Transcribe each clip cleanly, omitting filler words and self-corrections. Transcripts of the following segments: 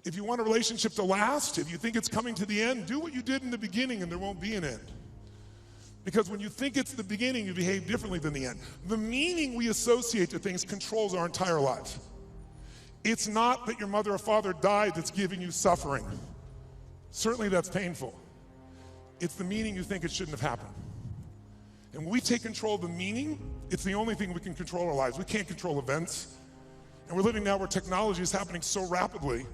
If you want a relationship to last, if you think it's coming to the end, do what you did in the beginning and there won't be an end. Because when you think it's the beginning, you behave differently than the end. The meaning we associate to things controls our entire lives. It's not that your mother or father died that's giving you suffering. Certainly that's painful. It's the meaning you think it shouldn't have happened. And when we take control of the meaning, it's the only thing we can control our lives. We can't control events. And we're living now where technology is happening so rapidly.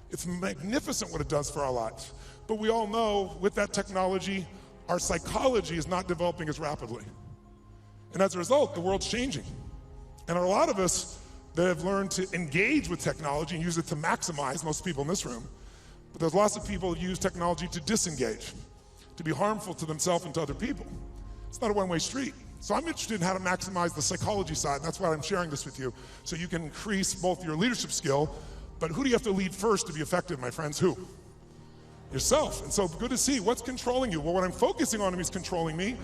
It's magnificent what it does for our lives. But we all know with that technology, our psychology is not developing as rapidly. And as a result, the world's changing. And a lot of us that have learned to engage with technology and use it to maximize, most people in this room, but there's lots of people who use technology to disengage, to be harmful to themselves and to other people. It's not a one-way street. So I'm interested in how to maximize the psychology side, and that's why I'm sharing this with you, so you can increase both your leadership skill, but who do you have to lead first to be effective, my friends? Who? Yourself. And so good to see what's controlling you. Well, what I'm focusing on is controlling me.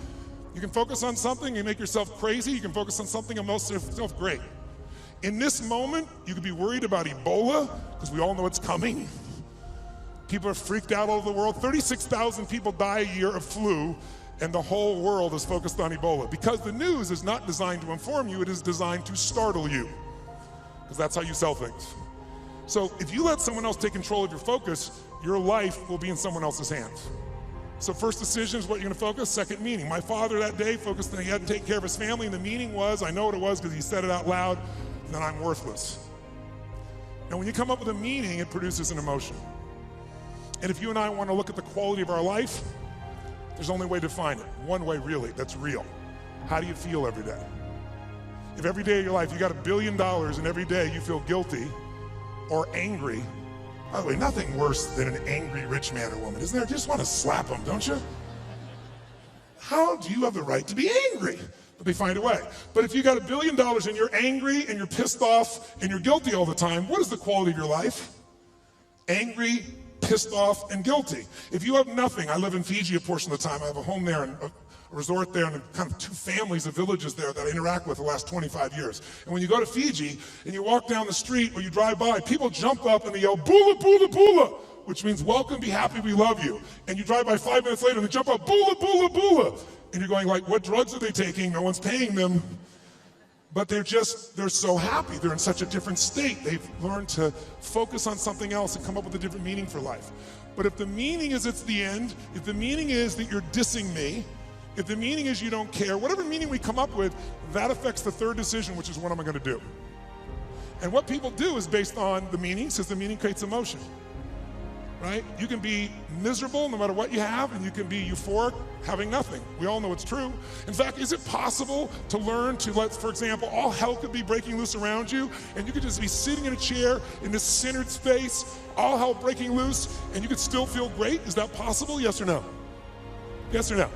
You can focus on something and make yourself crazy. You can focus on something and make yourself great. In this moment, you could be worried about Ebola, because we all know it's coming. People are freaked out all over the world. 36,000 people die a year of flu, and the whole world is focused on Ebola. Because the news is not designed to inform you, it is designed to startle you. Because that's how you sell things. So if you let someone else take control of your focus, your life will be in someone else's hands. So first decision is what you're gonna focus, second meaning. My father that day focused on he had to take care of his family, and the meaning was, I know what it was because he said it out loud, that I'm worthless. And when you come up with a meaning, it produces an emotion. And if you and I wanna look at the quality of our life, there's only a way to define it. One way really, that's real. How do you feel every day? If every day of your life you got $1 billion and every day you feel guilty or angry, by the way, nothing worse than an angry rich man or woman, isn't there? You just want to slap them, don't you? How do you have the right to be angry? But they find a way. But if you got $1 billion and you're angry and you're pissed off and you're guilty all the time, what is the quality of your life? Angry, pissed off, and guilty. If you have nothing, I live in Fiji a portion of the time, I have a home there and a resort there and kind of 2 families of villages there that I interact with the last 25 years. And when you go to Fiji and you walk down the street or you drive by, people jump up and they yell, "Bula, bula, bula," which means welcome, be happy, we love you. And you drive by 5 minutes later and they jump up, "Bula, bula, bula." And you're going like, what drugs are they taking? No one's paying them. But they're so happy. They're in such a different state. They've learned to focus on something else and come up with a different meaning for life. But if the meaning is it's the end, if the meaning is that you're dissing me, if the meaning is you don't care, whatever meaning we come up with, that affects the third decision, which is what am I gonna do? And what people do is based on the meaning, since the meaning creates emotion, right? You can be miserable no matter what you have, and you can be euphoric having nothing. We all know it's true. In fact, is it possible to learn to let, for example, all hell could be breaking loose around you, and you could just be sitting in a chair in this centered space, all hell breaking loose, and you could still feel great? Is that possible, yes or no? Yes or no?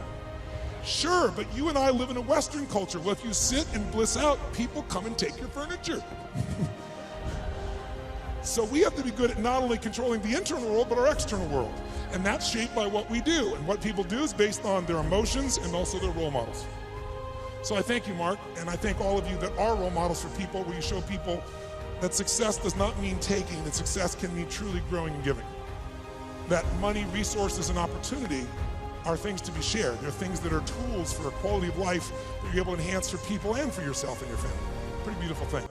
Sure, but you and I live in a Western culture. Well, if you sit and bliss out, people come and take your furniture. So we have to be good at not only controlling the internal world, but our external world. And that's shaped by what we do. And what people do is based on their emotions and also their role models. So I thank you, Mark, and I thank all of you that are role models for people, where you show people that success does not mean taking, that success can mean truly growing and giving. That money, resources, and opportunity are things to be shared. They're things that are tools for a quality of life that you're able to enhance for people and for yourself and your family. Pretty beautiful thing.